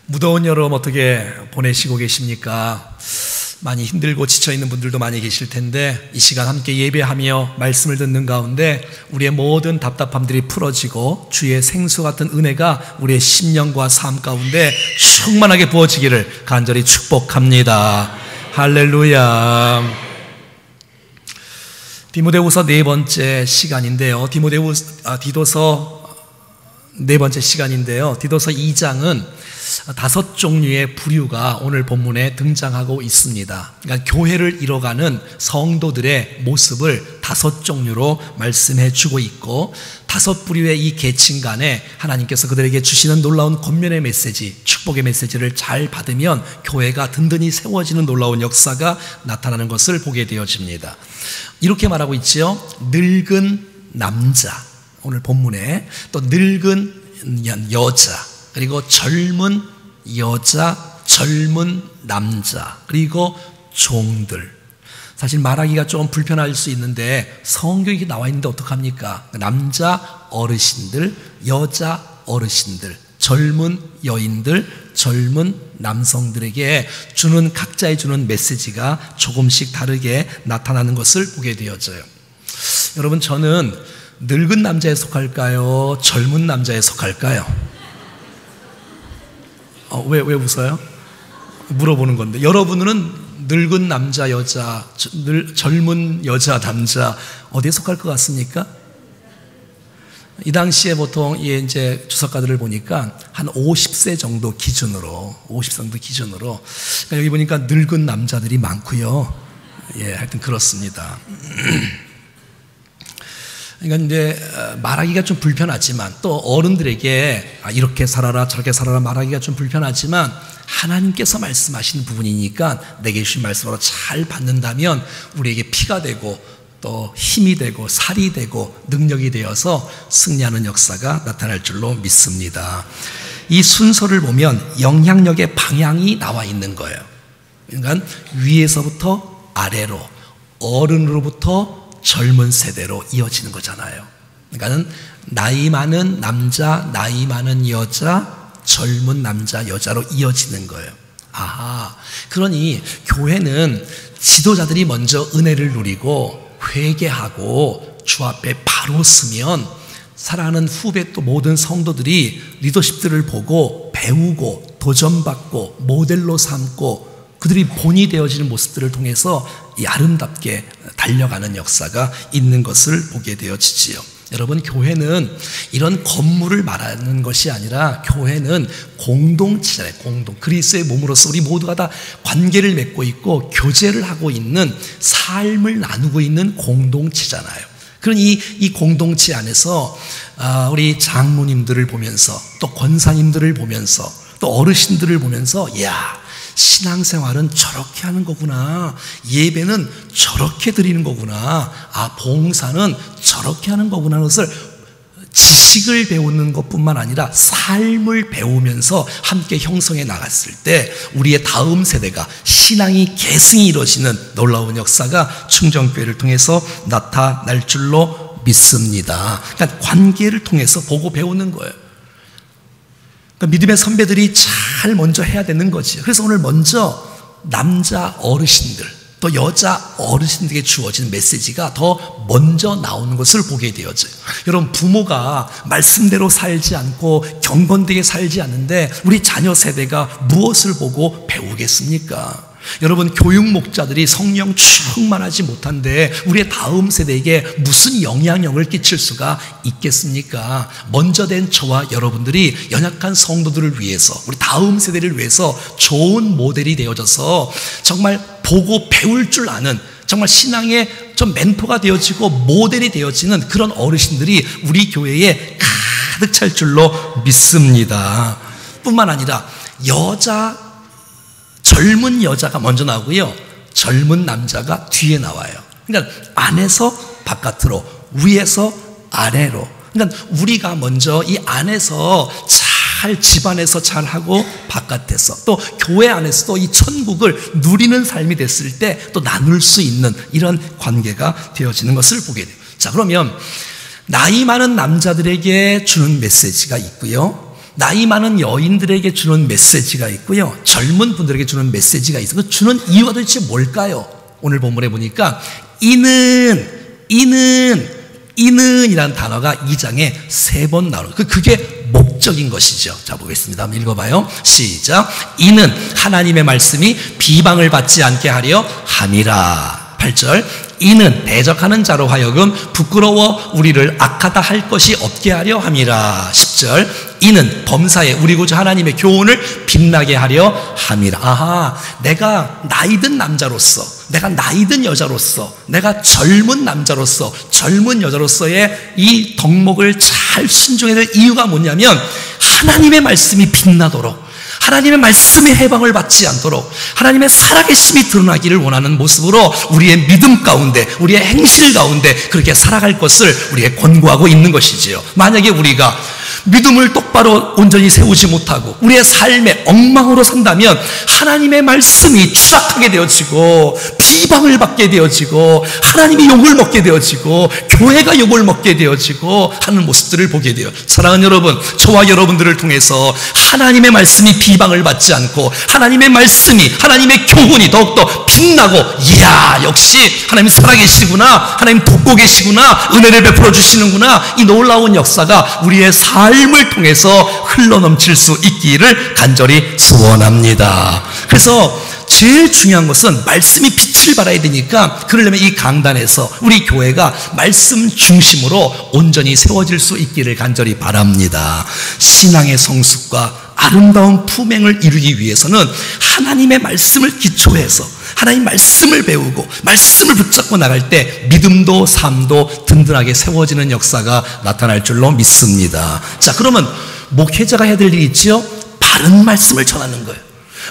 무더운 여름 어떻게 보내시고 계십니까? 많이 힘들고 지쳐있는 분들도 많이 계실 텐데 이 시간 함께 예배하며 말씀을 듣는 가운데 우리의 모든 답답함들이 풀어지고 주의 생수 같은 은혜가 우리의 심령과 삶 가운데 충만하게 부어지기를 간절히 축복합니다. 할렐루야. 디모데후서 네 번째 시간인데요. 디도서 네 번째 시간인데요. 디도서 2장은 5종류의 부류가 오늘 본문에 등장하고 있습니다. 그러니까 교회를 이뤄가는 성도들의 모습을 5종류로 말씀해 주고 있고 5부류의 이 계층 간에 하나님께서 그들에게 주시는 놀라운 권면의 메시지, 축복의 메시지를 잘 받으면 교회가 든든히 세워지는 놀라운 역사가 나타나는 것을 보게 되어집니다. 이렇게 말하고 있지요. 늙은 남자, 오늘 본문에 또 늙은 여자, 그리고 젊은 여자, 젊은 남자, 그리고 종들. 사실 말하기가 좀 불편할 수 있는데 성경이 나와 있는데 어떡합니까? 남자 어르신들, 여자 어르신들, 젊은 여인들, 젊은 남성들에게 주는 각자의 주는 메시지가 조금씩 다르게 나타나는 것을 보게 되어져요. 여러분, 저는 늙은 남자에 속할까요? 젊은 남자에 속할까요? 왜 웃어요? 물어보는 건데 여러분은 늙은 남자, 여자, 젊은 여자, 남자 어디에 속할 것 같습니까? 이 당시에 보통 이제 주석가들을 보니까 한 50세 정도 기준으로, 그러니까 여기 보니까 늙은 남자들이 많고요. 하여튼 그렇습니다. 그러니까 이제 말하기가 좀 불편하지만 또 어른들에게 이렇게 살아라 저렇게 살아라 말하기가 좀 불편하지만 하나님께서 말씀하시는 부분이니까 내게 주신 말씀으로 잘 받는다면 우리에게 피가 되고 또 힘이 되고 살이 되고 능력이 되어서 승리하는 역사가 나타날 줄로 믿습니다. 이 순서를 보면 영향력의 방향이 나와 있는 거예요. 그러니까 위에서부터 아래로, 어른으로부터 젊은 세대로 이어지는 거잖아요. 그러니까 나이 많은 남자, 나이 많은 여자, 젊은 남자, 여자로 이어지는 거예요. 그러니 교회는 지도자들이 먼저 은혜를 누리고 회개하고 주 앞에 바로 서면 사랑하는 후배 또 모든 성도들이 리더십들을 보고 배우고 도전받고 모델로 삼고 그들이 본이 되어지는 모습들을 통해서 이 아름답게 달려가는 역사가 있는 것을 보게 되어지지요. 여러분, 교회는 이런 건물을 말하는 것이 아니라 교회는 공동체잖아요. 그리스도의 몸으로서 우리 모두가 다 관계를 맺고 있고 교제를 하고 있는 삶을 나누고 있는 공동체잖아요. 그러니 이 공동체 안에서 우리 장로님들을 보면서 또 권사님들을 보면서 또 어르신들을 보면서 신앙생활은 저렇게 하는 거구나. 예배는 저렇게 드리는 거구나. 봉사는 저렇게 하는 거구나. 그것을 지식을 배우는 것뿐만 아니라 삶을 배우면서 함께 형성해 나갔을 때 우리의 다음 세대가 신앙이 계승이 이루어지는 놀라운 역사가 충정교회를 통해서 나타날 줄로 믿습니다. 그러니까 관계를 통해서 보고 배우는 거예요. 믿음의 선배들이 잘 먼저 해야 되는 거지. 그래서 오늘 먼저 남자 어르신들 또 여자 어르신들에게 주어진 메시지가 더 먼저 나오는 것을 보게 되어져요. 여러분, 부모가 말씀대로 살지 않고 경건되게 살지 않는데 우리 자녀 세대가 무엇을 보고 배우겠습니까? 여러분, 교육 목자들이 성령 충만하지 못한데 우리의 다음 세대에게 무슨 영향력을 끼칠 수가 있겠습니까? 먼저 된 저와 여러분들이 연약한 성도들을 위해서 우리 다음 세대를 위해서 좋은 모델이 되어져서 정말 보고 배울 줄 아는 정말 신앙의 좀 멘토가 되어지고 모델이 되어지는 그런 어르신들이 우리 교회에 가득 찰 줄로 믿습니다. 뿐만 아니라 젊은 여자가 먼저 나오고요. 젊은 남자가 뒤에 나와요. 그러니까 안에서 바깥으로, 위에서 아래로. 그러니까 우리가 먼저 이 안에서 잘 집안에서 잘하고 바깥에서 또 교회 안에서도 이 천국을 누리는 삶이 됐을 때 또 나눌 수 있는 이런 관계가 되어지는 것을 보게 돼요. 자, 그러면 나이 많은 남자들에게 주는 메시지가 있고요. 나이 많은 여인들에게 주는 메시지가 있고요, 젊은 분들에게 주는 메시지가 있어요. 그 주는 이유가 도대체 뭘까요? 오늘 본문에 보니까 이는이라는 단어가 2장에 3번 나와요. 그게 목적인 것이죠. 자, 보겠습니다. 한번 읽어봐요. 시작. 이는 하나님의 말씀이 비방을 받지 않게 하려 함이라. 8절. 이는 대적하는 자로 하여금 부끄러워 우리를 악하다 할 것이 없게 하려 함이라. 10절. 이는 범사에 우리 구주 하나님의 교훈을 빛나게 하려 함이라. 아하, 내가 나이든 남자로서, 내가 나이든 여자로서, 내가 젊은 남자로서, 젊은 여자로서의 이 덕목을 잘 순종해야 될 이유가 뭐냐면, 하나님의 말씀이 빛나도록, 하나님의 말씀의 해방을 받지 않도록 하나님의 살아계심이 드러나기를 원하는 모습으로 우리의 믿음 가운데, 우리의 행실 가운데 그렇게 살아갈 것을 우리에게 권고하고 있는 것이지요. 만약에 우리가 믿음을 똑바로 온전히 세우지 못하고 우리의 삶에 엉망으로 산다면 하나님의 말씀이 추락하게 되어지고 비방을 받게 되어지고 하나님이 욕을 먹게 되어지고 교회가 욕을 먹게 되어지고 하는 모습들을 보게 돼요. 사랑하는 여러분, 저와 여러분들을 통해서 하나님의 말씀이 비방을 받지 않고 하나님의 말씀이, 하나님의 교훈이 더욱더 빛나고, 이야, 역시 하나님 살아계시구나, 하나님 돕고 계시구나, 은혜를 베풀어 주시는구나, 이 놀라운 역사가 우리의 삶을 통해서 흘러넘칠 수 있기를 간절히 소원합니다. 그래서 제일 중요한 것은 말씀이 빛을 발해야 되니까, 그러려면 이 강단에서 우리 교회가 말씀 중심으로 온전히 세워질 수 있기를 간절히 바랍니다. 신앙의 성숙과 아름다운 품행을 이루기 위해서는 하나님의 말씀을 기초해서 하나님 말씀을 배우고 말씀을 붙잡고 나갈 때 믿음도 삶도 든든하게 세워지는 역사가 나타날 줄로 믿습니다. 자, 그러면 목회자가 해야 될 일이 있지요? 바른 말씀을 전하는 거예요.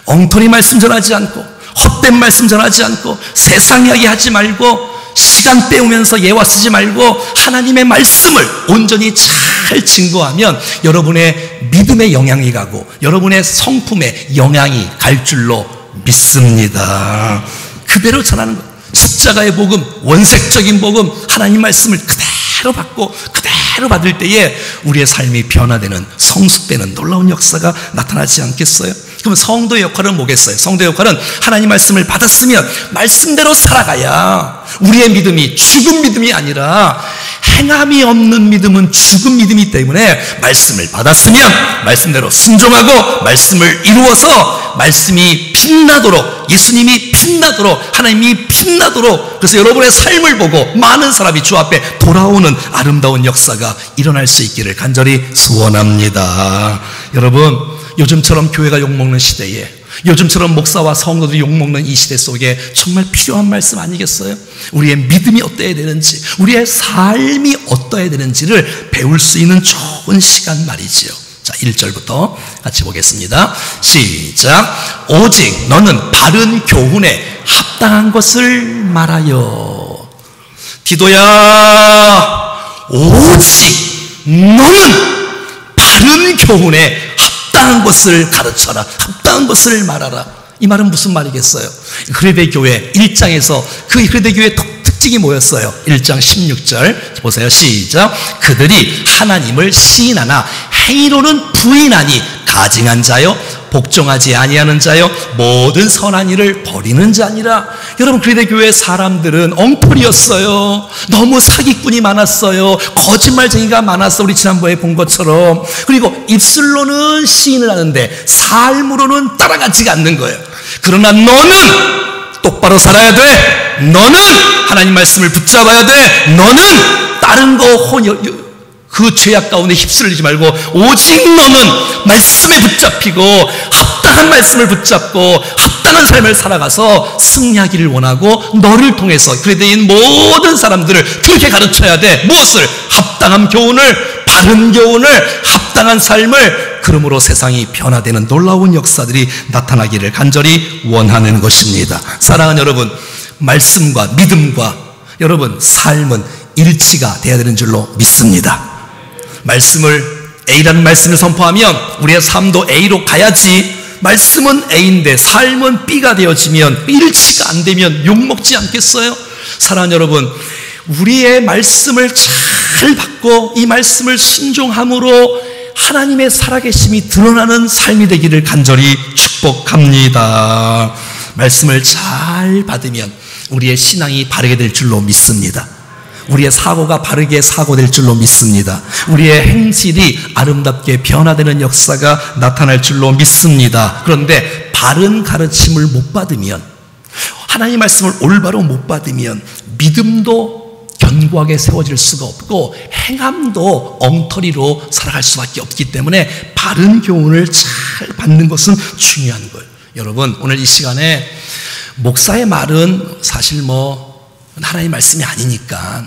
엉터리 말씀 전하지 않고, 헛된 말씀 전하지 않고, 세상 이야기 하지 말고, 시간 때우면서 예화 쓰지 말고 하나님의 말씀을 온전히 잘 증거하면 여러분의 믿음의 영향이 가고 여러분의 성품의 영향이 갈 줄로 믿습니다. 그대로 전하는 것, 십자가의 복음, 원색적인 복음, 하나님 말씀을 그대로 받고 그대로 받을 때에 우리의 삶이 변화되는, 성숙되는 놀라운 역사가 나타나지 않겠어요? 그럼 성도의 역할은 뭐겠어요? 성도의 역할은 하나님 말씀을 받았으면 말씀대로 살아가야 우리의 믿음이 죽은 믿음이 아니라, 행함이 없는 믿음은 죽은 믿음이기 때문에 말씀을 받았으면 말씀대로 순종하고 말씀을 이루어서 말씀이 빛나도록, 예수님이 빛나도록, 하나님이 빛나도록, 그래서 여러분의 삶을 보고 많은 사람이 주 앞에 돌아오는 아름다운 역사가 일어날 수 있기를 간절히 소원합니다. 여러분, 요즘처럼 교회가 욕먹는 시대에, 요즘처럼 목사와 성도들이 욕먹는 이 시대 속에 정말 필요한 말씀 아니겠어요? 우리의 믿음이 어떠해야 되는지, 우리의 삶이 어떠해야 되는지를 배울 수 있는 좋은 시간 말이지요. 자, 1절부터 같이 보겠습니다. 시작. 오직 너는 바른 교훈에 합당한 것을 말하여. 디도야, 오직 너는 바른 교훈에 합당한 것을 가르쳐라, 합당한 것을 말하라. 이 말은 무슨 말이겠어요? 흐레데교회 1장에서 그 흐레데교회 특징이 뭐였어요? 1장 16절 보세요. 시작. 그들이 하나님을 시인하나 행위로는 부인하니 가증한 자요, 복종하지 아니하는 자요, 모든 선한 일을 버리는 자니라. 여러분, 그리스도교회 사람들은 엉터리였어요. 너무 사기꾼이 많았어요. 거짓말쟁이가 많았어, 우리 지난번에 본 것처럼. 그리고 입술로는 시인을 하는데 삶으로는 따라가지가 않는 거예요. 그러나 너는 똑바로 살아야 돼. 너는 하나님 말씀을 붙잡아야 돼. 너는 다른 거 그 죄악 가운데 휩쓸리지 말고 오직 너는 말씀에 붙잡히고 합당한 말씀을 붙잡고 합당한 삶을 살아가서 승리하기를 원하고, 너를 통해서 그리스도인 모든 사람들을 그렇게 가르쳐야 돼. 무엇을? 합당한 교훈을, 바른 교훈을, 합당한 삶을. 그러므로 세상이 변화되는 놀라운 역사들이 나타나기를 간절히 원하는 것입니다. 사랑하는 여러분, 말씀과 믿음과 여러분 삶은 일치가 돼야 되는 줄로 믿습니다. 말씀을, A라는 말씀을 선포하면 우리의 삶도 A로 가야지. 말씀은 A인데 삶은 B가 되어지면, 일치가 안 되면 욕먹지 않겠어요? 사랑하는 여러분, 우리의 말씀을 잘 받고 이 말씀을 순종함으로 하나님의 살아계심이 드러나는 삶이 되기를 간절히 축복합니다. 말씀을 잘 받으면 우리의 신앙이 바르게 될 줄로 믿습니다. 우리의 사고가 바르게 사고될 줄로 믿습니다. 우리의 행실이 아름답게 변화되는 역사가 나타날 줄로 믿습니다. 그런데 바른 가르침을 못 받으면, 하나님의 말씀을 올바로 못 받으면 믿음도 견고하게 세워질 수가 없고 행함도 엉터리로 살아갈 수밖에 없기 때문에 바른 교훈을 잘 받는 것은 중요한 거예요. 여러분, 오늘 이 시간에 목사의 말은 사실 하나님의 말씀이 아니니까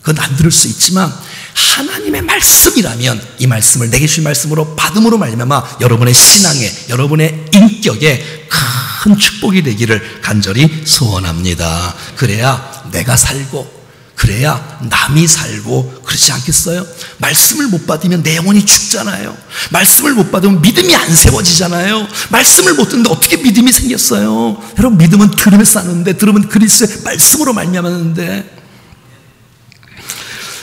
그건 안 들을 수 있지만 하나님의 말씀이라면 이 말씀을 내게 주신 말씀으로 받음으로 말미암아 여러분의 신앙에, 여러분의 인격에 큰 축복이 되기를 간절히 소원합니다. 그래야 내가 살고, 그래야 남이 살고 그렇지 않겠어요? 말씀을 못 받으면 내 영혼이 죽잖아요. 말씀을 못 받으면 믿음이 안 세워지잖아요. 말씀을 못 듣는데 어떻게 믿음이 생겼어요? 여러분, 믿음은 들음에서 나는데, 들음은 그리스도의 말씀으로 말미암았는데.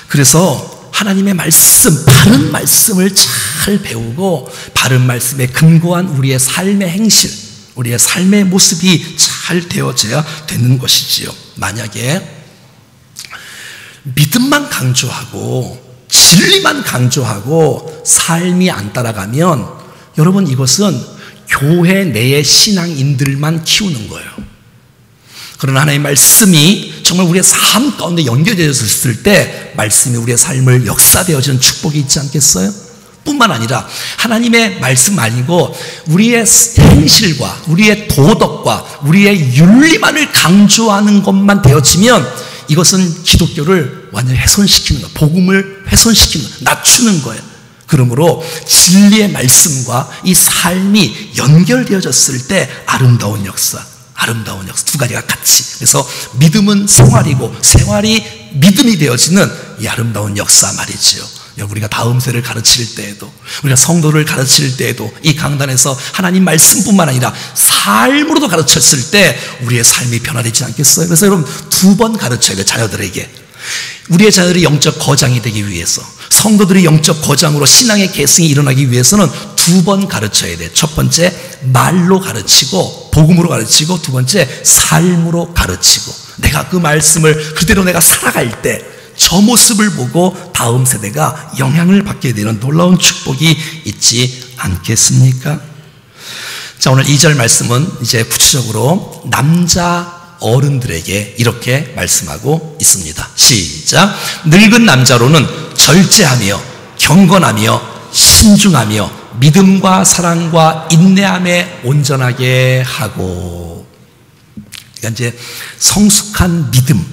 그래서 하나님의 말씀, 바른 말씀을 잘 배우고 바른 말씀에 근거한 우리의 삶의 행실, 우리의 삶의 모습이 잘 되어져야 되는 것이지요. 만약에 믿음만 강조하고 진리만 강조하고 삶이 안 따라가면 여러분, 이것은 교회 내의 신앙인들만 키우는 거예요. 그러나 하나님의 말씀이 정말 우리의 삶 가운데 연결되어졌을 때 말씀이 우리의 삶을 역사되어지는 축복이 있지 않겠어요? 뿐만 아니라 하나님의 말씀 아니고 우리의 행실과 우리의 도덕과 우리의 윤리만을 강조하는 것만 되어지면 이것은 기독교를 완전히 훼손시키는 거예요. 복음을 훼손시키는 거예요. 낮추는 거예요. 그러므로 진리의 말씀과 이 삶이 연결되어졌을 때 아름다운 역사 두 가지가 같이. 그래서 믿음은 생활이고 생활이 믿음이 되어지는 이 아름다운 역사 말이지요. 우리가 다음 세를 가르칠 때에도, 우리가 성도를 가르칠 때에도 이 강단에서 하나님 말씀뿐만 아니라 삶으로도 가르쳤을 때 우리의 삶이 변화되지 않겠어요? 그래서 여러분, 2번 가르쳐야 돼요. 자녀들에게. 우리의 자녀들이 영적 거장이 되기 위해서, 성도들이 영적 거장으로 신앙의 계승이 일어나기 위해서는 2번 가르쳐야 돼요. 첫 번째, 말로 가르치고 복음으로 가르치고, 두 번째, 삶으로 가르치고. 내가 그 말씀을 그대로 내가 살아갈 때 저 모습을 보고 다음 세대가 영향을 받게 되는 놀라운 축복이 있지 않겠습니까? 자, 오늘 2절 말씀은 이제 구체적으로 남자 어른들에게 이렇게 말씀하고 있습니다. 시작. 늙은 남자로는 절제하며 경건하며 신중하며 믿음과 사랑과 인내함에 온전하게 하고. 그러니까 이제 성숙한 믿음,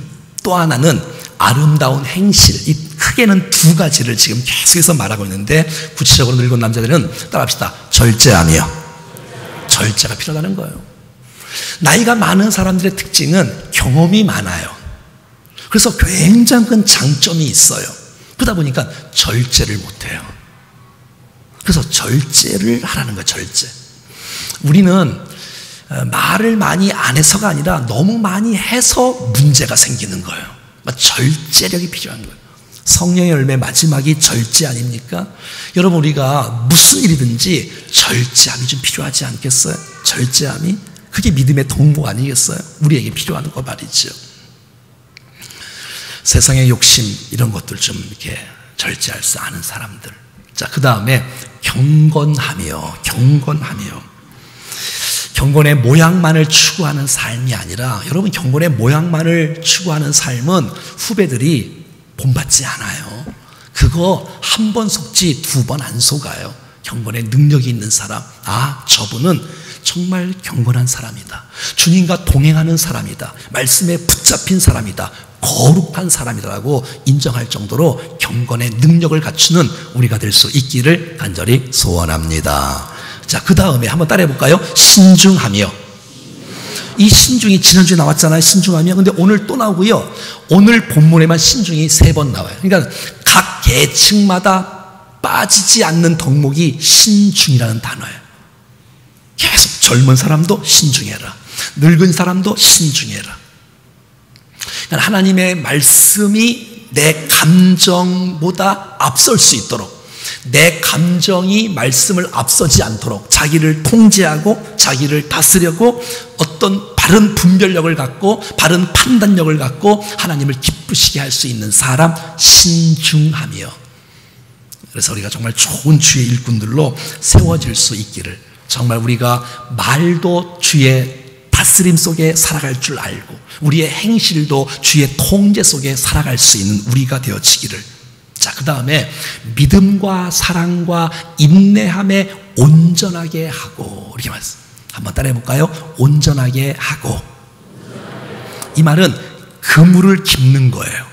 또 하나는 아름다운 행실, 이 크게는 2가지를 지금 계속해서 말하고 있는데 구체적으로 늙은 남자들은 따라합시다. 절제하며. 절제가 필요하다는 거예요. 나이가 많은 사람들의 특징은 경험이 많아요. 그래서 굉장히 큰 장점이 있어요. 그러다 보니까 절제를 못해요. 그래서 절제를 하라는 거예요. 절제. 우리는 말을 많이 안 해서가 아니라 너무 많이 해서 문제가 생기는 거예요. 절제력이 필요한 거예요. 성령의 열매 마지막이 절제 아닙니까? 여러분, 우리가 무슨 일이든지 절제함이 좀 필요하지 않겠어요? 절제함이? 그게 믿음의 동목 아니겠어요? 우리에게 필요한 거 말이죠. 세상의 욕심 이런 것들 좀 이렇게 절제할 수 아는 사람들. 자, 그 다음에 경건하며. 경건의 모양만을 추구하는 삶이 아니라, 여러분, 경건의 모양만을 추구하는 삶은 후배들이 본받지 않아요. 그거 한 번 속지 2번 안 속아요. 경건의 능력이 있는 사람, 저분은 정말 경건한 사람이다. 주님과 동행하는 사람이다. 말씀에 붙잡힌 사람이다. 거룩한 사람이라고 인정할 정도로 경건의 능력을 갖추는 우리가 될 수 있기를 간절히 소원합니다. 자, 그 다음에 한번 따라해 볼까요? 신중하며. 이 신중이 지난주에 나왔잖아요. 신중하며. 근데 오늘 또 나오고요. 오늘 본문에만 신중이 3번 나와요. 그러니까 각 계층마다 빠지지 않는 덕목이 신중이라는 단어예요. 계속 젊은 사람도 신중해라. 늙은 사람도 신중해라. 그러니까 하나님의 말씀이 내 감정보다 앞설 수 있도록, 내 감정이 말씀을 앞서지 않도록 자기를 통제하고 자기를 다스려고 어떤 바른 분별력을 갖고 바른 판단력을 갖고 하나님을 기쁘시게 할 수 있는 사람, 신중하며. 그래서 우리가 정말 좋은 주의 일꾼들로 세워질 수 있기를, 정말 우리가 말도 주의 다스림 속에 살아갈 줄 알고 우리의 행실도 주의 통제 속에 살아갈 수 있는 우리가 되어지기를. 자, 그 다음에 믿음과 사랑과 인내함에 온전하게 하고, 이렇게 말씀 한번 따라해 볼까요? 온전하게 하고. 이 말은 그물을 깁는 거예요.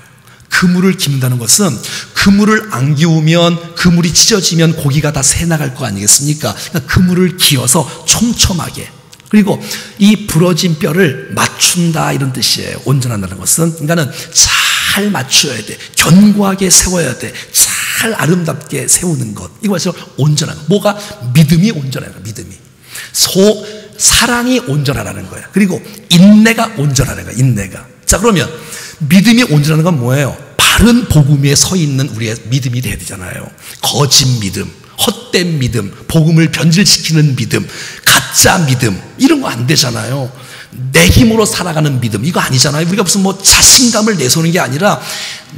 그물을 깁는다는 것은 그물을 안 기우면 그물이 찢어지면 고기가 다 새나갈 거 아니겠습니까? 그러니까 그물을 기어서 촘촘하게, 그리고 이 부러진 뼈를 맞춘다, 이런 뜻이에요. 온전한다는 것은 그러니까는 잘 맞춰야 돼, 견고하게 세워야 돼, 잘 아름답게 세우는 것, 이것이 온전한 것. 뭐가? 믿음이 온전한 거예요. 믿음이. 사랑이 온전하라는 거예요. 그리고 인내가 온전하는 거예요. 인내가. 자, 그러면 믿음이 온전한 건 뭐예요? 바른 복음 위에 서 있는 우리의 믿음이 돼야 되잖아요. 거짓 믿음, 헛된 믿음, 복음을 변질시키는 믿음, 가짜 믿음, 이런 거 안 되잖아요. 내 힘으로 살아가는 믿음, 이거 아니잖아요. 우리가 무슨 뭐 자신감을 내세우는 게 아니라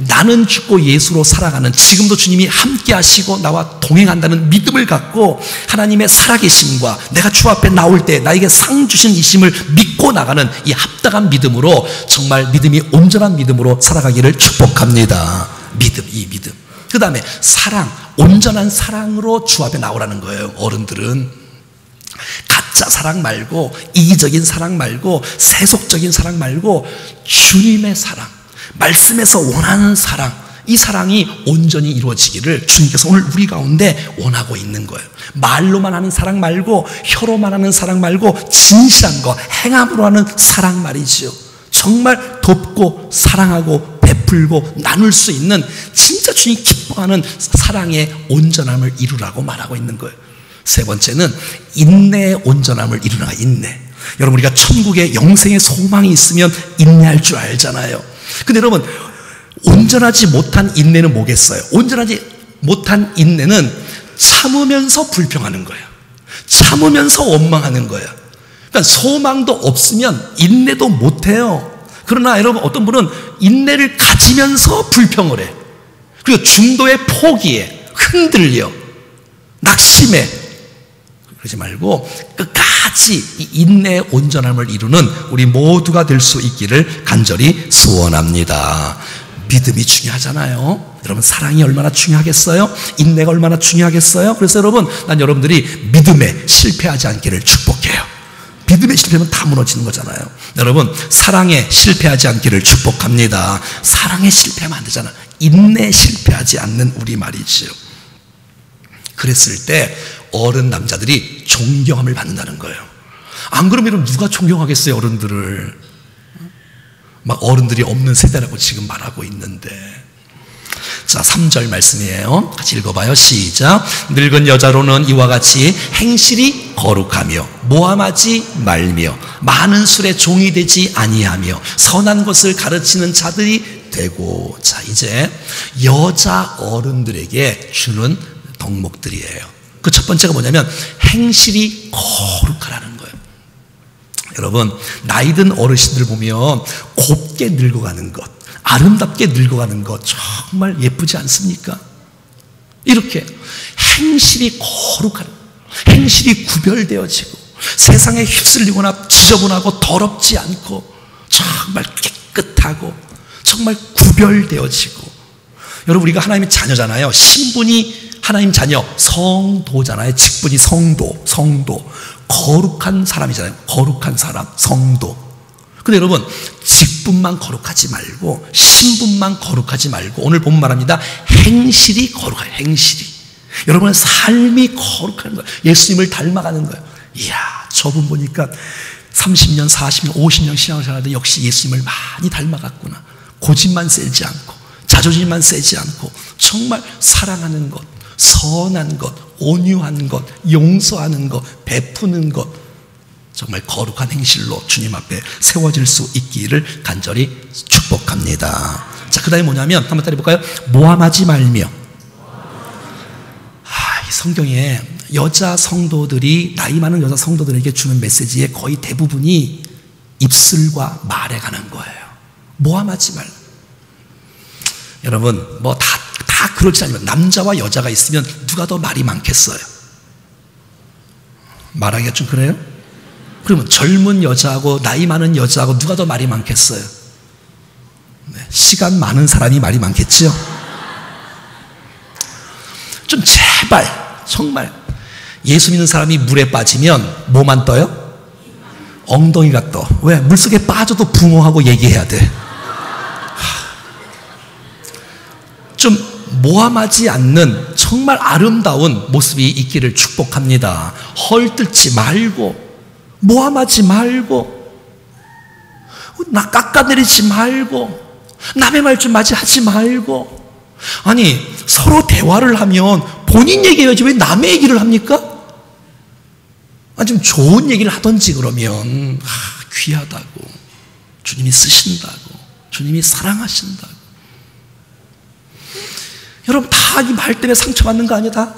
나는 죽고 예수로 살아가는, 지금도 주님이 함께 하시고 나와 동행한다는 믿음을 갖고 하나님의 살아계심과 내가 주 앞에 나올 때 나에게 상 주신 이심을 믿고 나가는 이 합당한 믿음으로, 정말 믿음이 온전한 믿음으로 살아가기를 축복합니다. 믿음, 이 믿음. 그 다음에 사랑, 온전한 사랑으로 주 앞에 나오라는 거예요. 어른들은 가짜 사랑 말고, 이기적인 사랑 말고, 세속적인 사랑 말고 주님의 사랑, 말씀에서 원하는 사랑, 이 사랑이 온전히 이루어지기를 주님께서 오늘 우리 가운데 원하고 있는 거예요. 말로만 하는 사랑 말고, 혀로만 하는 사랑 말고, 진실한 거, 행함으로 하는 사랑 말이지요. 정말 돕고 사랑하고 베풀고 나눌 수 있는 진짜 주님 기뻐하는 사랑의 온전함을 이루라고 말하고 있는 거예요. 세 번째는 인내의 온전함을 이루라. 인내. 여러분, 우리가 천국에 영생의 소망이 있으면 인내할 줄 알잖아요. 근데 여러분, 온전하지 못한 인내는 뭐겠어요? 온전하지 못한 인내는 참으면서 불평하는 거예요. 참으면서 원망하는 거예요. 그러니까 소망도 없으면 인내도 못해요. 그러나 여러분, 어떤 분은 인내를 가지면서 불평을 해. 그리고 중도에 포기해, 흔들려, 낙심해. 그러지 말고 끝까지 이 인내의 온전함을 이루는 우리 모두가 될 수 있기를 간절히 소원합니다. 믿음이 중요하잖아요. 여러분, 사랑이 얼마나 중요하겠어요? 인내가 얼마나 중요하겠어요? 그래서 여러분, 난 여러분들이 믿음에 실패하지 않기를 축복해요. 믿음에 실패하면 다 무너지는 거잖아요. 여러분, 사랑에 실패하지 않기를 축복합니다. 사랑에 실패하면 안 되잖아. 인내에 실패하지 않는 우리 말이지요. 그랬을 때 어른 남자들이 존경함을 받는다는 거예요. 안 그러면 누가 존경하겠어요, 어른들을. 막 어른들이 없는 세대라고 지금 말하고 있는데. 자, 3절 말씀이에요. 같이 읽어봐요. 시작. 늙은 여자로는 이와 같이 행실이 거룩하며 모함하지 말며 많은 술에 종이 되지 아니하며 선한 것을 가르치는 자들이 되고. 자, 이제 여자 어른들에게 주는 덕목들이에요. 그 첫 번째가 뭐냐면 행실이 거룩하라는 거예요. 여러분, 나이든 어르신들 보면 곱게 늙어가는 것, 아름답게 늙어가는 것 정말 예쁘지 않습니까? 이렇게 행실이 거룩한, 행실이 구별되어지고 세상에 휩쓸리거나 지저분하고 더럽지 않고 정말 깨끗하고 정말 구별되어지고. 여러분, 우리가 하나님의 자녀잖아요. 신분이 하나님 자녀, 성도잖아요. 직분이 성도. 거룩한 사람이잖아요. 거룩한 사람, 성도. 근데 여러분, 직분만 거룩하지 말고 신분만 거룩하지 말고 오늘 본문 말합니다. 행실이 거룩해요. 행실이. 여러분의 삶이 거룩한 거예요. 예수님을 닮아가는 거예요. 이야, 저분 보니까 30년, 40년, 50년 신앙을 살았는데 역시 예수님을 많이 닮아갔구나. 고집만 세지 않고 자존심만 세지 않고 정말 사랑하는 것, 선한 것, 온유한 것, 용서하는 것, 베푸는 것, 정말 거룩한 행실로 주님 앞에 세워질 수 있기를 간절히 축복합니다. 자, 그 다음에 뭐냐면 한번 따라해볼까요? 모함하지 말며 이 성경에 여자 성도들이, 나이 많은 여자 성도들에게 주는 메시지의 거의 대부분이 입술과 말에 관한 거예요. 모함하지 말라. 여러분, 뭐 다 그렇지 않지만 남자와 여자가 있으면 누가 더 말이 많겠어요? 말하기가 좀 그래요? 그러면 젊은 여자하고 나이 많은 여자하고 누가 더 말이 많겠어요? 네, 시간 많은 사람이 말이 많겠죠? 좀 제발, 정말 예수 믿는 사람이 물에 빠지면 뭐만 떠요? 엉덩이가 떠. 왜? 물속에 빠져도 붕어하고 얘기해야 돼. 좀 모함하지 않는 정말 아름다운 모습이 있기를 축복합니다. 헐뜯지 말고, 모함하지 말고, 나 깎아내리지 말고, 남의 말 좀 맞이하지 말고. 아니, 서로 대화를 하면 본인 얘기해야지 왜 남의 얘기를 합니까? 좀 좋은 얘기를 하던지. 그러면 귀하다고, 주님이 쓰신다고, 주님이 사랑하신다고. 여러분, 다 이 말 때문에 상처받는 거 아니야? 다?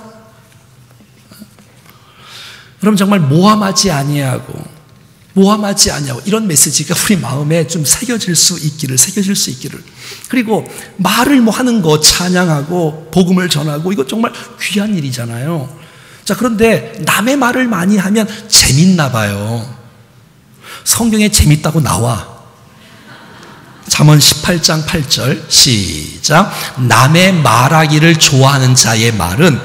여러분, 정말 모함하지 아니하고 이런 메시지가 우리 마음에 좀 새겨질 수 있기를. 그리고 말을 뭐 하는 거, 찬양하고 복음을 전하고, 이거 정말 귀한 일이잖아요. 자, 그런데 남의 말을 많이 하면 재밌나 봐요. 성경에 재밌다고 나와. 잠언 18장 8절 시작. 남의 말하기를 좋아하는 자의 말은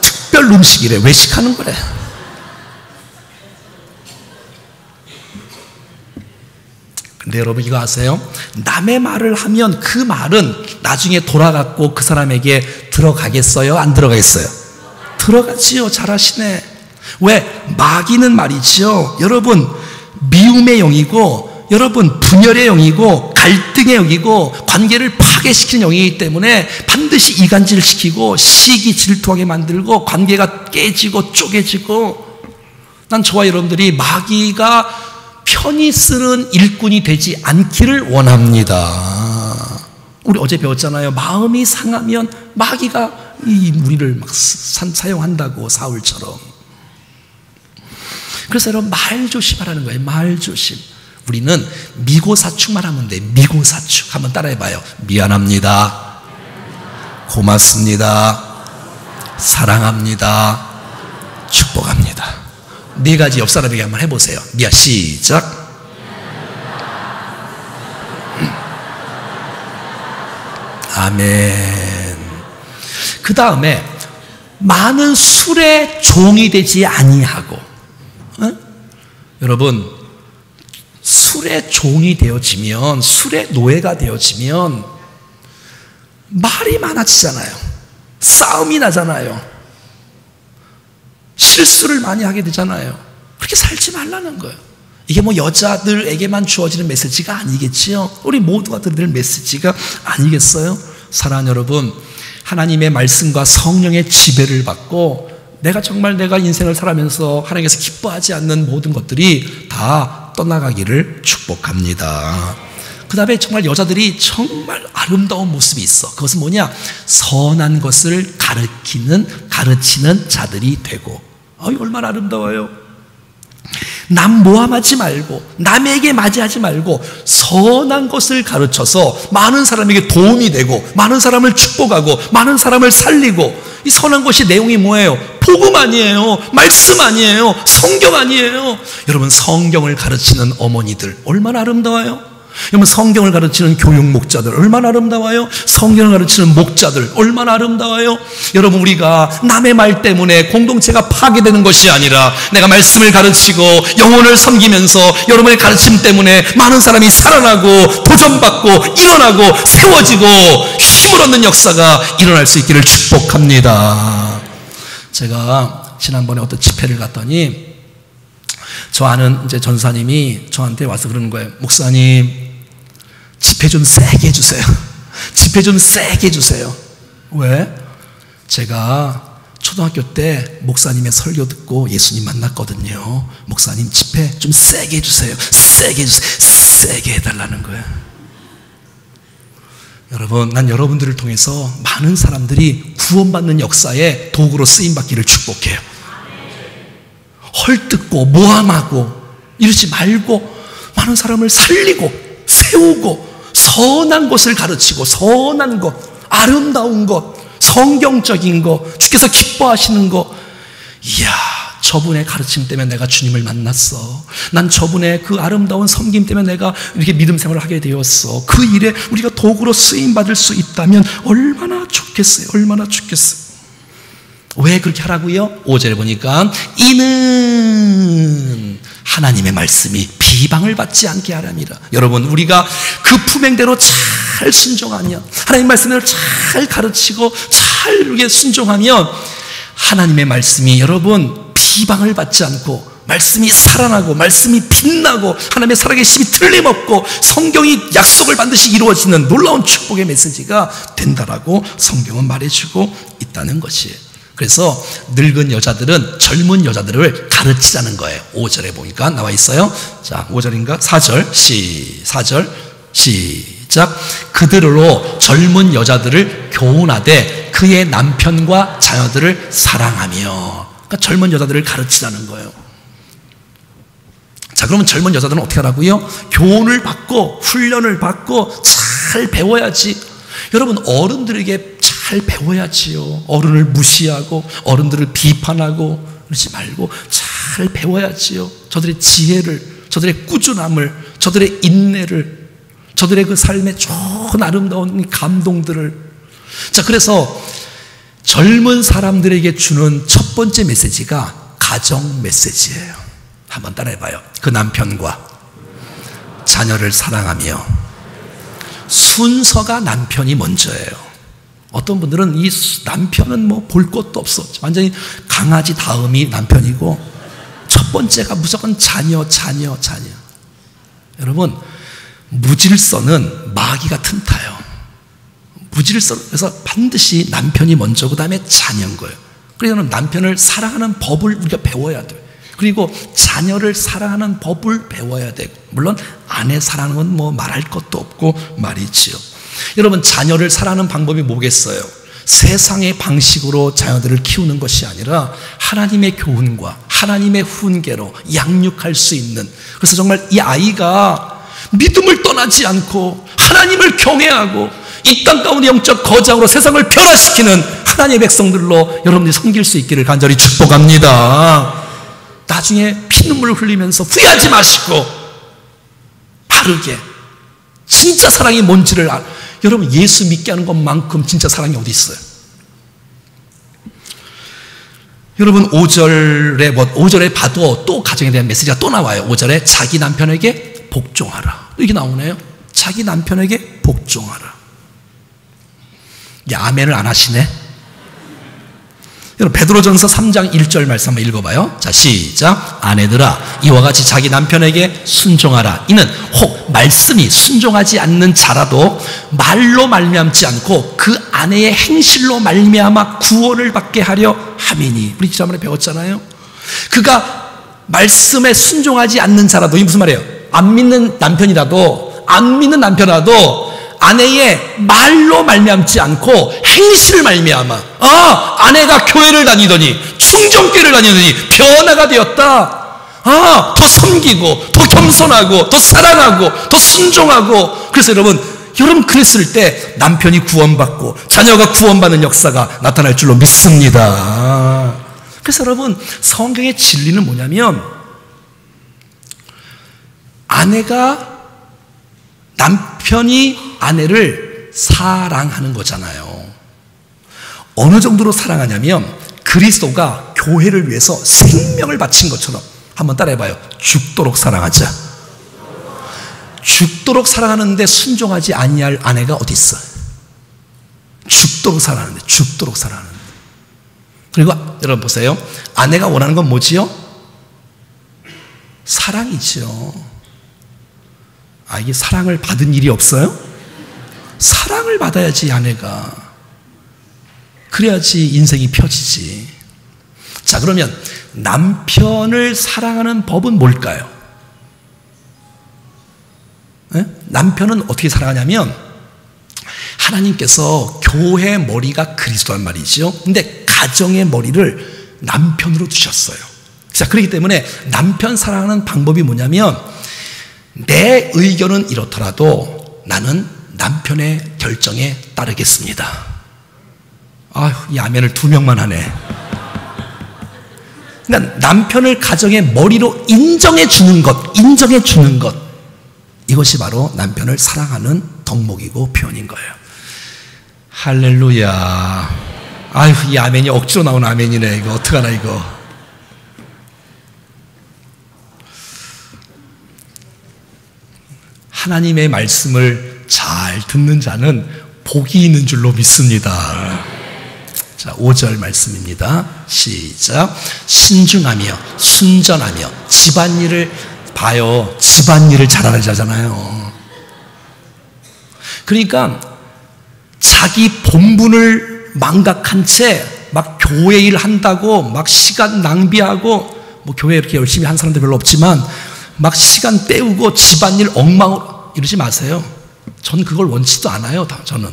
특별 음식이래. 외식하는 거래. 근데 여러분, 이거 아세요? 남의 말을 하면 그 말은 나중에 돌아갔고 그 사람에게 들어가겠어요? 안 들어가겠어요? 들어가지요. 잘하시네. 왜? 마귀는 말이죠, 여러분, 미움의 영이고, 여러분, 분열의 영이고, 갈등의 영이고, 관계를 파괴시키는 영이기 때문에 반드시 이간질을 시키고, 시기 질투하게 만들고, 관계가 깨지고 쪼개지고. 난 저와 여러분들이 마귀가 편히 쓰는 일꾼이 되지 않기를 원합니다. 우리 어제 배웠잖아요. 마음이 상하면 마귀가 이 우리를 막 사용한다고, 사울처럼. 그래서 여러분, 말 조심하라는 거예요. 말 조심. 우리는 미고사축만 하면 돼. 미고사축. 한번 따라해봐요. 미안합니다. 고맙습니다. 사랑합니다. 축복합니다. 네 가지 옆 사람에게 한번 해보세요. 시작. 아멘. 그 다음에 많은 술의 종이 되지 아니하고. 여러분, 술의 종이 되어지면, 술의 노예가 되어지면 말이 많아지잖아요. 싸움이 나잖아요. 실수를 많이 하게 되잖아요. 그렇게 살지 말라는 거예요. 이게 뭐 여자들에게만 주어지는 메시지가 아니겠지요. 우리 모두가 들을 메시지가 아니겠어요? 사랑하는 여러분, 하나님의 말씀과 성령의 지배를 받고 내가 인생을 살아가면서 하나님께서 기뻐하지 않는 모든 것들이 다 떠나가기를 축복합니다. 그 다음에 정말 여자들이 정말 아름다운 모습이 있어. 그것은 뭐냐? 선한 것을 가르치는 자들이 되고. 얼마나 아름다워요. 남 모함하지 말고, 남에게 맞이하지 말고, 선한 것을 가르쳐서 많은 사람에게 도움이 되고, 많은 사람을 축복하고, 많은 사람을 살리고. 이 선한 것이 내용이 뭐예요? 복음 아니에요? 말씀 아니에요? 성경 아니에요? 여러분, 성경을 가르치는 어머니들 얼마나 아름다워요? 여러분, 성경을 가르치는 교육 목자들 얼마나 아름다워요? 성경을 가르치는 목자들 얼마나 아름다워요? 여러분, 우리가 남의 말 때문에 공동체가 파괴되는 것이 아니라 내가 말씀을 가르치고 영혼을 섬기면서 여러분의 가르침 때문에 많은 사람이 살아나고 도전받고 일어나고 세워지고 힘을 얻는 역사가 일어날 수 있기를 축복합니다. 제가 지난번에 어떤 집회를 갔더니 저 아는 이제 전사님이 저한테 와서 그러는 거예요. 목사님, 집회 좀 세게 해주세요. 집회 좀 세게 해주세요. 왜? 제가 초등학교 때 목사님의 설교 듣고 예수님 만났거든요. 목사님, 집회 좀 세게 해주세요. 세게 해주세요. 세게 해달라는 거예요. 여러분, 난 여러분들을 통해서 많은 사람들이 구원받는 역사에 도구로 쓰임받기를 축복해요. 헐뜯고 모함하고 이러지 말고 많은 사람을 살리고 세우고 선한 것을 가르치고 선한 것, 아름다운 것, 성경적인 것, 주께서 기뻐하시는 것. 이야, 저분의 가르침 때문에 내가 주님을 만났어. 난 저분의 그 아름다운 섬김 때문에 내가 이렇게 믿음 생활을 하게 되었어. 그 일에 우리가 도구로 쓰임받을 수 있다면 얼마나 좋겠어요. 얼마나 좋겠어요. 왜 그렇게 하라고요? 5절에 보니까 이는 하나님의 말씀이 비방을 받지 않게 하람이라. 여러분, 우리가 그 품행대로 잘 순종하면, 하나님 말씀대로 잘 가르치고 잘 이렇게 순종하면 하나님의 말씀이 여러분 비방을 받지 않고 말씀이 살아나고 말씀이 빛나고 하나님의 살아계심이 틀림없고 성경이 약속을 반드시 이루어지는 놀라운 축복의 메시지가 된다라고 성경은 말해주고 있다는 것이에요. 그래서 늙은 여자들은 젊은 여자들을 가르치자는 거예요. 5절에 보니까 나와 있어요. 자, 5절인가? 4절 4절 시작. 그들로 젊은 여자들을 교훈하되 그의 남편과 자녀들을 사랑하며. 그러니까 젊은 여자들을 가르치자는 거예요. 자, 그러면 젊은 여자들은 어떻게 하라고요? 교훈을 받고 훈련을 받고 잘 배워야지. 여러분, 어른들에게 잘 배워야지요. 어른을 무시하고 어른들을 비판하고 그러지 말고 잘 배워야지요. 저들의 지혜를, 저들의 꾸준함을, 저들의 인내를, 저들의 그 삶의 좋은 아름다운 감동들을. 자, 그래서 젊은 사람들에게 주는 첫 번째 메시지가 가정 메시지예요. 한번 따라해봐요. 그 남편과 자녀를 사랑하며. 순서가 남편이 먼저예요. 어떤 분들은 이 남편은 뭐 볼 것도 없어. 완전히 강아지 다음이 남편이고 첫 번째가 무조건 자녀. 여러분, 무질서는 마귀가 틈타요. 무질서에서 반드시 남편이 먼저, 그 다음에 자녀인 거예요. 그래서 남편을 사랑하는 법을 우리가 배워야 돼요. 그리고 자녀를 사랑하는 법을 배워야 되고, 물론 아내 사랑은 뭐 말할 것도 없고 말이지요. 여러분, 자녀를 사랑하는 방법이 뭐겠어요? 세상의 방식으로 자녀들을 키우는 것이 아니라 하나님의 교훈과 하나님의 훈계로 양육할 수 있는, 그래서 정말 이 아이가 믿음을 떠나지 않고 하나님을 경외하고 이 땅 가운데 영적 거장으로 세상을 변화시키는 하나님의 백성들로 여러분들이 섬길 수 있기를 간절히 축복합니다. 나중에 피눈물을 흘리면서 후회하지 마시고 바르게 진짜 사랑이 뭔지를 여러분, 예수 믿게 하는 것만큼 진짜 사랑이 어디 있어요? 여러분, 5절에 봐도 또 가정에 대한 메시지가 또 나와요. 5절에 자기 남편에게 복종하라. 이게 나오네요. 자기 남편에게 복종하라. 아멘을 안 하시네. 여러분, 베드로전서 3장 1절 말씀 한번 읽어봐요. 자, 시작. 아내들아, 이와 같이 자기 남편에게 순종하라. 이는 혹 말씀이 순종하지 않는 자라도 말로 말미암지 않고 그 아내의 행실로 말미암아 구원을 받게 하려 함이니. 우리 지난번에 배웠잖아요. 그가 말씀에 순종하지 않는 자라도, 이게 무슨 말이에요? 안 믿는 남편이라도 아내의 말로 말미암지 않고 행실을 말미암아, 아내가 교회를 다니더니 충정교회를 다니더니 변화가 되었다. 더 섬기고 더 겸손하고 더 사랑하고 더 순종하고. 그래서 여러분 그랬을 때 남편이 구원받고 자녀가 구원받는 역사가 나타날 줄로 믿습니다. 그래서 여러분, 성경의 진리는 뭐냐면, 남편이 아내를 사랑하는 거잖아요. 어느 정도로 사랑하냐면 그리스도가 교회를 위해서 생명을 바친 것처럼. 한번 따라해봐요. 죽도록 사랑하자. 죽도록 사랑하는데 순종하지 아니할 아내가 어디 있어요? 죽도록 사랑하는데. 그리고 여러분 보세요. 아내가 원하는 건 뭐지요? 사랑이지요. 이게 사랑을 받은 일이 없어요? 사랑을 받아야지 아내가. 그래야지 인생이 펴지지. 자, 그러면 남편을 사랑하는 법은 뭘까요? 남편은 어떻게 사랑하냐면 하나님께서 교회 머리가 그리스도란 말이죠. 근데 가정의 머리를 남편으로 두셨어요. 자, 그렇기 때문에 남편 사랑하는 방법이 뭐냐면 내 의견은 이렇더라도 나는 남편의 결정에 따르겠습니다. 아휴, 이 아멘을 2명만 하네. 그러니까 남편을 가정의 머리로 인정해 주는 것, 이것이 바로 남편을 사랑하는 덕목이고 표현인 거예요. 할렐루야. 아유, 이 아멘이 억지로 나온 아멘이네. 이거 어떡하나 이거. 하나님의 말씀을 잘 듣는 자는 복이 있는 줄로 믿습니다. 자, 5절 말씀입니다. 시작. 신중하며 순전하며 집안일을 봐요. 집안일을 잘하는 자잖아요. 그러니까 자기 본분을 망각한 채 막 교회 일 한다고 막 시간 낭비하고, 뭐 교회 이렇게 열심히 한 사람들 별로 없지만 막 시간 때우고 집안일 엉망으로 이러지 마세요. 전 그걸 원치도 않아요. 저는.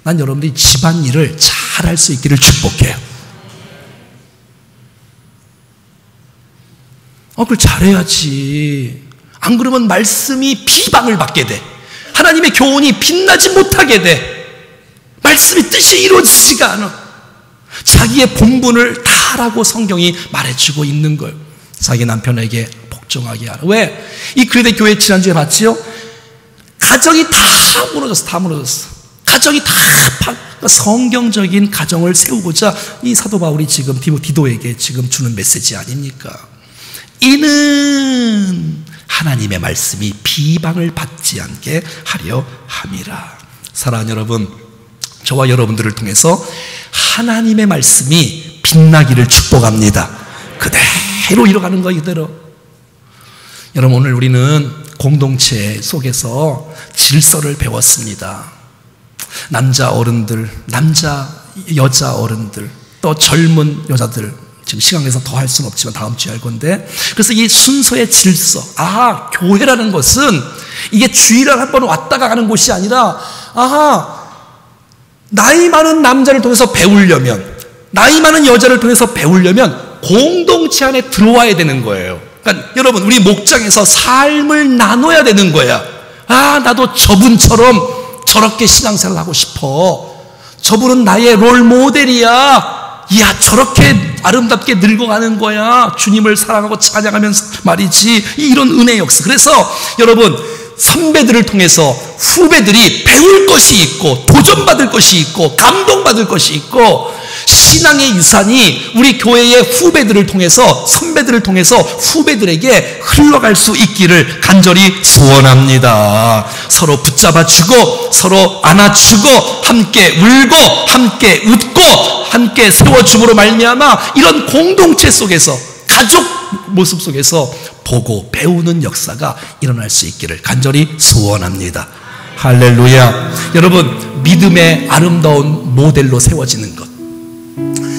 난 여러분들이 집안일을 잘할 수 있기를 축복해요. 그걸 잘해야지. 안 그러면 말씀이 비방을 받게 돼. 하나님의 교훈이 빛나지 못하게 돼. 말씀의 뜻이 이루어지지가 않아. 자기의 본분을 다 하라고 성경이 말해주고 있는 거예요. 자기 남편에게 복종하게 하라. 왜? 이 그리스도의 교회 지난주에 봤지요? 가정이 다 무너졌어. 가정이 다 성경적인 가정을 세우고자 이 사도 바울이 지금 디도에게 지금 주는 메시지 아닙니까? 이는 하나님의 말씀이 비방을 받지 않게 하려 함이라. 사랑하는 여러분, 저와 여러분들을 통해서 하나님의 말씀이 빛나기를 축복합니다. 그대로 이뤄가는 거 이대로. 여러분, 오늘 우리는 공동체 속에서 질서를 배웠습니다. 남자 어른들, 여자 어른들, 또 젊은 여자들, 지금 시간 내서 더 할 수는 없지만 다음 주에 할 건데, 그래서 이 순서의 질서, 교회라는 것은 이게 주일날 한 번 왔다가 가는 곳이 아니라, 나이 많은 남자를 통해서 배우려면, 나이 많은 여자를 통해서 배우려면 공동체 안에 들어와야 되는 거예요. 그러니까 여러분, 우리 목장에서 삶을 나눠야 되는 거야. 나도 저분처럼 저렇게 신앙생활을 하고 싶어. 저분은 나의 롤 모델이야. 저렇게 아름답게 늙어가는 거야. 주님을 사랑하고 찬양하면서 말이지. 이런 은혜의 역사. 그래서 여러분, 선배들을 통해서 후배들이 배울 것이 있고, 도전받을 것이 있고, 감동받을 것이 있고, 신앙의 유산이 우리 교회의 후배들을 통해서, 선배들을 통해서 후배들에게 흘러갈 수 있기를 간절히 소원합니다. 서로 붙잡아주고, 서로 안아주고, 함께 울고, 함께 웃고, 함께 세워줌으로 말미암아 이런 공동체 속에서, 가족 모습 속에서 보고 배우는 역사가 일어날 수 있기를 간절히 소원합니다. 할렐루야. 여러분, 믿음의 아름다운 모델로 세워지는 것,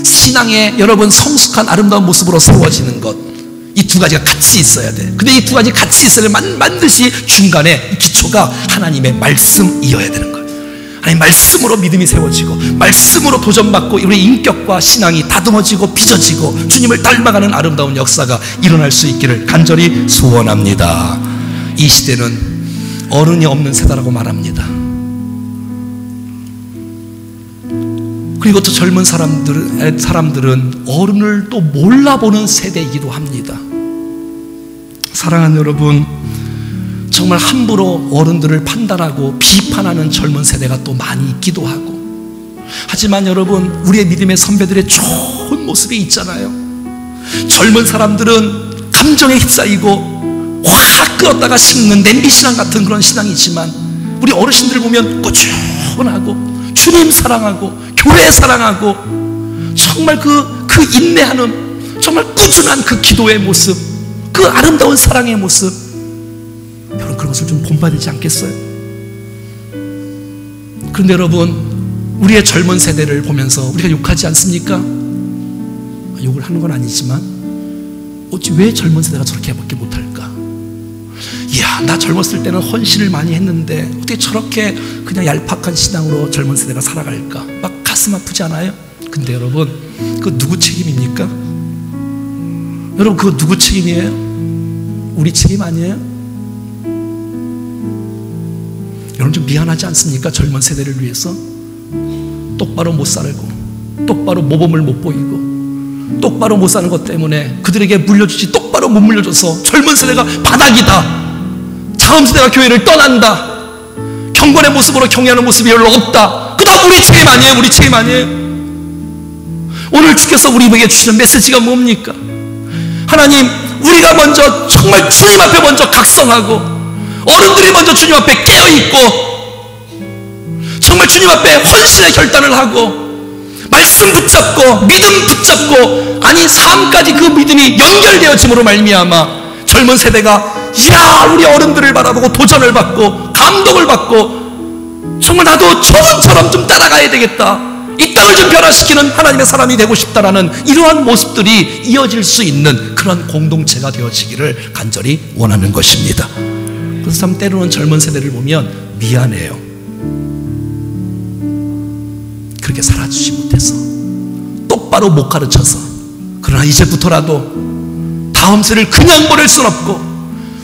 신앙의 여러분 성숙한 아름다운 모습으로 세워지는 것, 이 두 가지가 같이 있어야 돼. 근데 이 두 가지 같이 있으려면 반드시 중간에 기초가 하나님의 말씀이어야 되는 거예요. 하나님 말씀으로 믿음이 세워지고, 말씀으로 도전받고, 우리 인격과 신앙이 다듬어지고 빚어지고 주님을 닮아가는 아름다운 역사가 일어날 수 있기를 간절히 소원합니다. 이 시대는 어른이 없는 세대라고 말합니다. 그리고 또 젊은 사람들은 어른을 또 몰라보는 세대이기도 합니다. 사랑하는 여러분, 정말 함부로 어른들을 판단하고 비판하는 젊은 세대가 또 많이 있기도 하고, 하지만 여러분, 우리의 믿음의 선배들의 좋은 모습이 있잖아요. 젊은 사람들은 감정에 휩싸이고 확 끌었다가 식는 냄비신앙 같은 그런 신앙이지만, 우리 어르신들 보면 꾸준하고 주님 사랑하고 교회 사랑하고 정말 그 인내하는, 정말 꾸준한 그 기도의 모습, 그 아름다운 사랑의 모습, 여러분, 그런 것을 좀 본받지 않겠어요? 그런데 여러분, 우리의 젊은 세대를 보면서 우리가 욕하지 않습니까? 욕을 하는 건 아니지만, 어찌 왜 젊은 세대가 저렇게밖에 못할까? 나 젊었을 때는 헌신을 많이 했는데 어떻게 저렇게 그냥 얄팍한 신앙으로 젊은 세대가 살아갈까? 막 가슴 아프지 않아요? 근데 여러분, 그거 누구 책임입니까? 여러분, 그거 누구 책임이에요? 우리 책임 아니에요? 여러분, 좀 미안하지 않습니까? 젊은 세대를 위해서 똑바로 못 살고, 똑바로 모범을 못 보이고, 똑바로 못 사는 것 때문에 그들에게 물려주지 똑바로 못 물려줘서 젊은 세대가 바닥이다, 다음 세대가 교회를 떠난다, 경건의 모습으로 경외하는 모습이 별로 없다. 그다음 우리 책임 아니에요? 우리 책임 아니에요? 오늘 주께서 우리에게 주시는 메시지가 뭡니까? 하나님, 우리가 먼저 정말 주님 앞에 먼저 각성하고, 어른들이 먼저 주님 앞에 깨어있고, 정말 주님 앞에 헌신의 결단을 하고, 말씀 붙잡고 믿음 붙잡고, 아니 삶까지 그 믿음이 연결되어짐으로 말미암아 젊은 세대가 야, 우리 어른들을 바라보고 도전을 받고 감동을 받고, 정말 나도 저분처럼 좀 따라가야 되겠다, 이 땅을 좀 변화시키는 하나님의 사람이 되고 싶다라는 이러한 모습들이 이어질 수 있는 그런 공동체가 되어지기를 간절히 원하는 것입니다. 그래서 참 때로는 젊은 세대를 보면 미안해요. 그렇게 살아주지 못해서, 똑바로 못 가르쳐서. 그러나 이제부터라도 다음 세를 그냥 보낼 순 없고,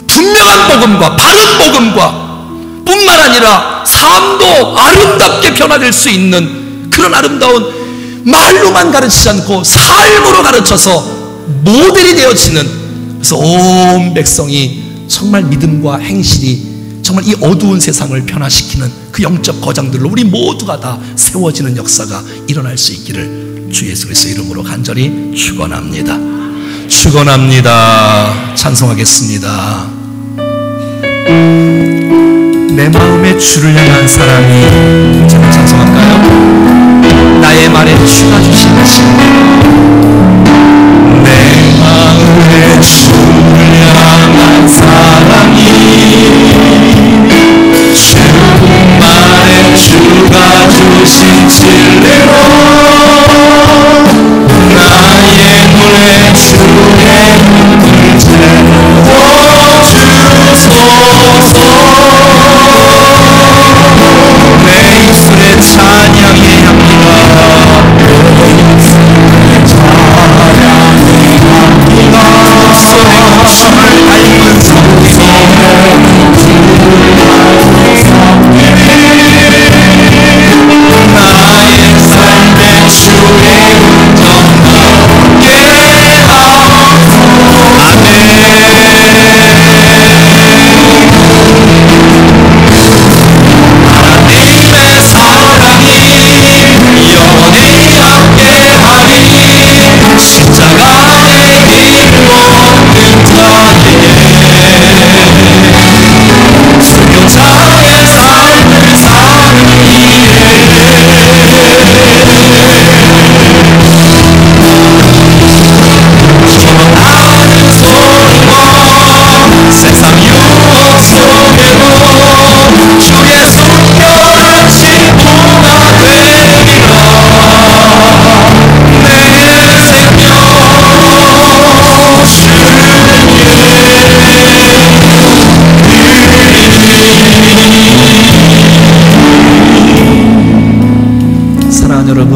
분명한 복음과 바른 복음과 뿐만 아니라 삶도 아름답게 변화될 수 있는 그런 아름다운, 말로만 가르치지 않고 삶으로 가르쳐서 모델이 되어지는, 그래서 온 백성이 정말 믿음과 행실이 정말 이 어두운 세상을 변화시키는 그 영적 거장들로 우리 모두가 다 세워지는 역사가 일어날 수 있기를 주 예수 그리스도의 이름으로 간절히 축원합니다. 축원합니다. 찬송하겠습니다. 내 마음에 주를 향한 사랑이, 제가 찬송할까요? 나의 말에 주가 주신 지, 내 마음에 주를 향한 사랑이, 주 말에 주가 주신 진리로, 나의 노래 주의 눈을 채워주소서. 내 입술에 찬양의 향기가, 내 입술에 찬양의 향기가, 손에 춤을 닮은 성소, 나의 삶의 주의 음정 넘게 하소서. 하나님의 사랑이 영원히 함께하리, 십자가의 길 걷는 자에게 순교자의 삶을 사는 이에게 전하는 소리로 세상 유혹 속에도 주의 숨겨진 친구가 되리라. 내 생명 주의. 사랑하는 여러분,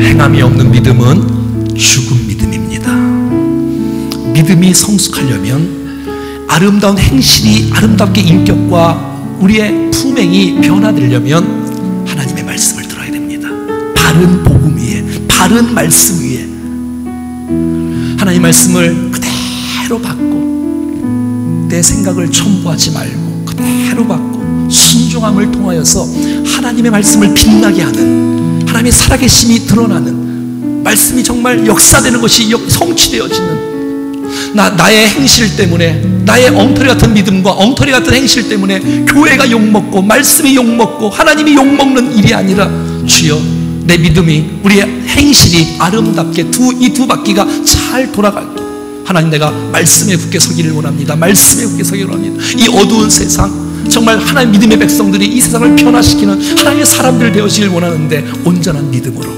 행함이 없는 믿음은 죽은 믿음입니다. 믿음이 성숙하려면, 아름다운 행실이, 아름답게 인격과 우리의 품행이 변화되려면 하나님의 말씀을 들어야 됩니다. 바른 복음 위에, 바른 말씀 위에 하나님 말씀을 그대로 받고, 내 생각을 첨부하지 말고 그대로 받고 순종함을 통하여서 하나님의 말씀을 빛나게 하는, 하나님의 살아계심이 드러나는 말씀이 정말 역사되는 것이 성취되어지는, 나의 행실 때문에, 나의 엉터리 같은 믿음과 엉터리 같은 행실 때문에 교회가 욕먹고 말씀이 욕먹고 하나님이 욕먹는 일이 아니라, 주여 내 믿음이, 우리의 행실이 아름답게 이 두 바퀴가 잘 돌아가게, 하나님 내가 말씀에 굳게 서기를 원합니다. 말씀에 굳게 서기를 원합니다. 이 어두운 세상, 정말 하나님 믿음의 백성들이 이 세상을 변화시키는 하나님의 사람들 되어지길 원하는데, 온전한 믿음으로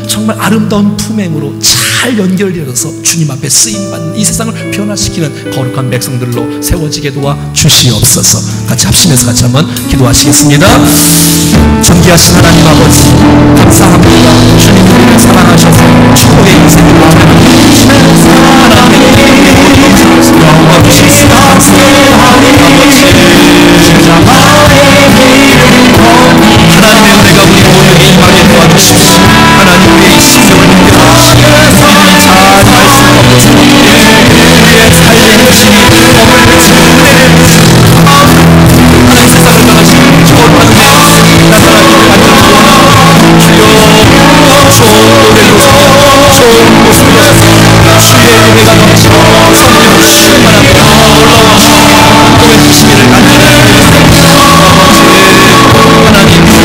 정말 아름다운 품행으로 잘 연결되어서 주님 앞에 쓰임받는 이 세상을 변화시키는 거룩한 백성들로 세워지게 도와 주시옵소서. 같이 합심해서 같이 한번 기도하시겠습니다. 존귀하신 하나님 아버지, 감사합니다. 주님 우리를 사랑하셔서 축복의 인생을 보내주시는 하나님의 영광 주시옵소서. 하나님의 은혜가 우리 모두에게 임하게 도와주십시오. 하나님 우리의 심령을 힘들어주시고 우리를 잘 말씀하옵소서. 우리의 삶의 핵심이 어머니의 은혜를 주시옵소서. 하나님 세상을 떠나시는 좋은 하늘에 나타나기를 간절히 원하옵소서. 주여 좋은 노래로서 좋은 모습으로서 주의 은혜가 넘치고 성령을 충만하며 올라와서 보내주시기를 간절히 하나님 앞에 올려드립니다.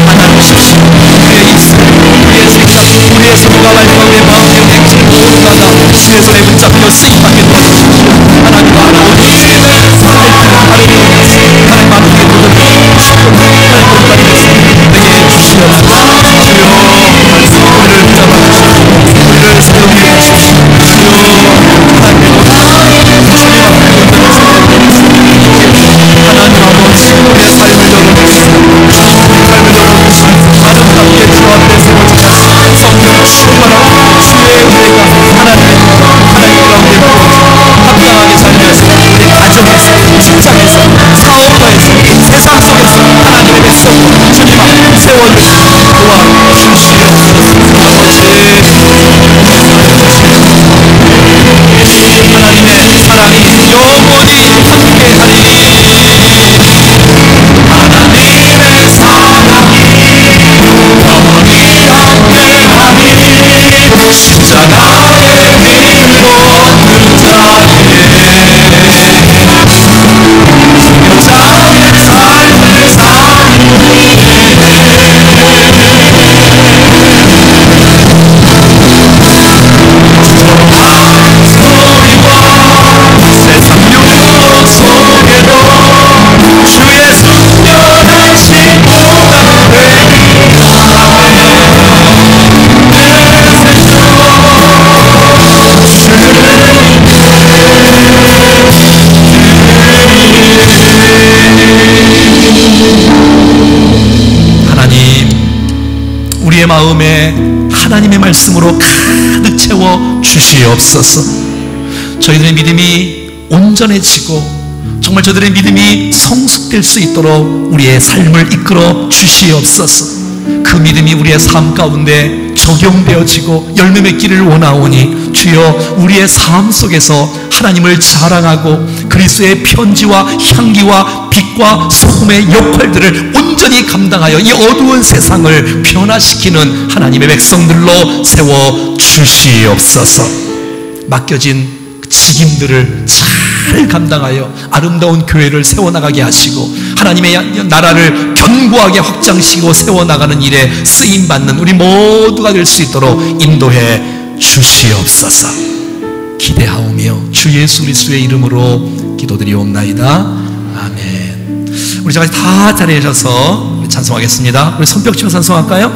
하나님이십시오. 우리의 입술, 우리의 생각, 우리의 손과 발과 우리의 마음의 행실 모두가 주의 손에 붙잡혀 쓰임받게 도와주십시오. 하나님 아버지 살피는 하루를 하나님 마음의 모든 식품 하나님 모든 내게 주시옵소서. 주여 우리를 붙잡아주시고 우리를 세우게 해주십시오. 주여 하나님의 모든 주님 앞에 하나님 아버지 우리의 삶을 열어주시고 우리 삶을 열어주시고 아름답게 주 앞에 세워주시고 성령 충만하고 주의 은혜가 하나님 가운데 합당하게 살면서 우리 가정에서 직장에서 사업가에서 세상 속에서 하나님의 백성 주님 앞에 세워주시고 도와주시옵소서. 하나님의 사랑이 영원히 함께하리. 하나님의 사랑이 영원히 함께하리. 십자가의 힘으로 그 자리에 여자의 삶을 사니 세상 요소 속에도 주의 순결한 신부가 되리라. 하나님 우리의 마음에 하나님의 말씀으로 가득 채워 주시옵소서. 저희들의 믿음이 온전해지고 정말 저들의 믿음이 성숙될 수 있도록 우리의 삶을 이끌어 주시옵소서. 그 믿음이 우리의 삶 가운데 적용되어지고 열매 맺기를 원하오니 주여 우리의 삶 속에서 하나님을 자랑하고 그리스도의 편지와 향기와 빛과 소금의 역할들을 온전히 감당하여 이 어두운 세상을 변화시키는 하나님의 백성들로 세워 주시옵소서. 맡겨진 직임들을 잘 감당하여 아름다운 교회를 세워나가게 하시고 하나님의 나라를 견고하게 확장시키고 세워나가는 일에 쓰임받는 우리 모두가 될 수 있도록 인도해 주시옵소서. 기대하오며 주 예수 그리스도의 이름으로 기도드리옵나이다. 아멘. 우리 저까지 다 자리에 서서 찬송하겠습니다. 우리 손뼉 치며 찬송할까요?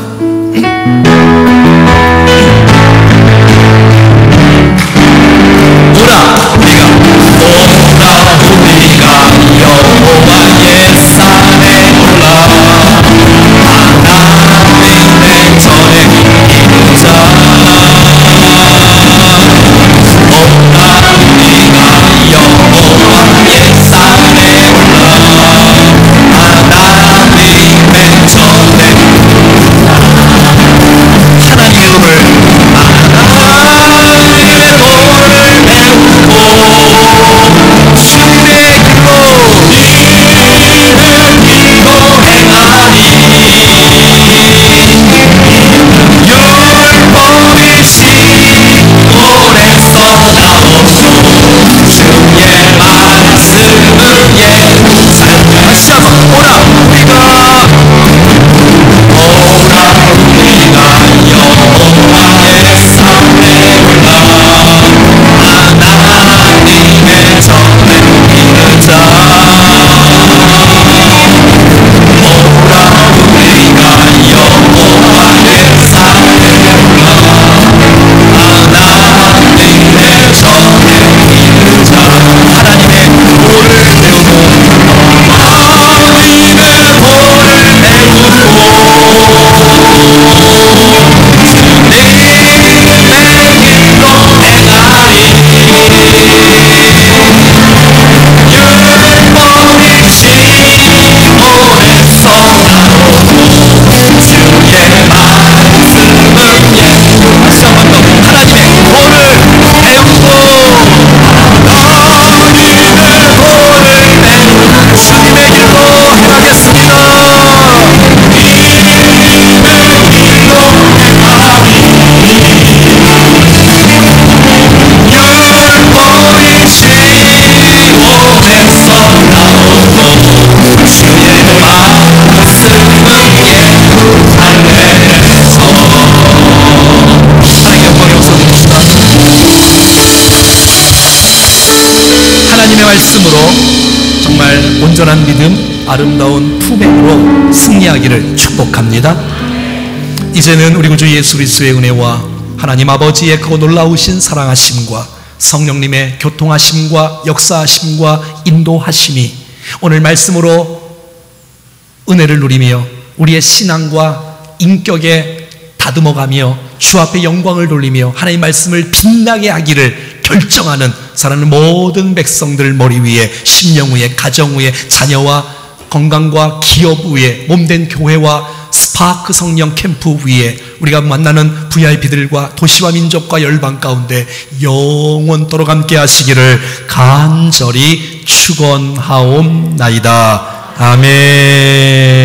오라 우리가 여호와의 산에 올라 하나님의 전에 이루자. 오라 우리가 여호와의 산에 올라 하나님의 전에 하나님의 음을 말씀으로 정말 온전한 믿음, 아름다운 품행으로 승리하기를 축복합니다. 이제는 우리 구주 예수 그리스도의 은혜와 하나님 아버지의 그 놀라우신 사랑하심과 성령님의 교통하심과 역사하심과 인도하심이 오늘 말씀으로 은혜를 누리며 우리의 신앙과 인격에 다듬어가며 주 앞에 영광을 돌리며 하나님의 말씀을 빛나게 하기를 결정하는 사랑하는 모든 백성들 머리 위에, 심령 위에, 가정 위에, 자녀와 건강과 기업 위에, 몸된 교회와 스파크 성령 캠프 위에 우리가 만나는 VIP들과 도시와 민족과 열방 가운데 영원토록 함께 하시기를 간절히 축원하옵나이다. 아멘.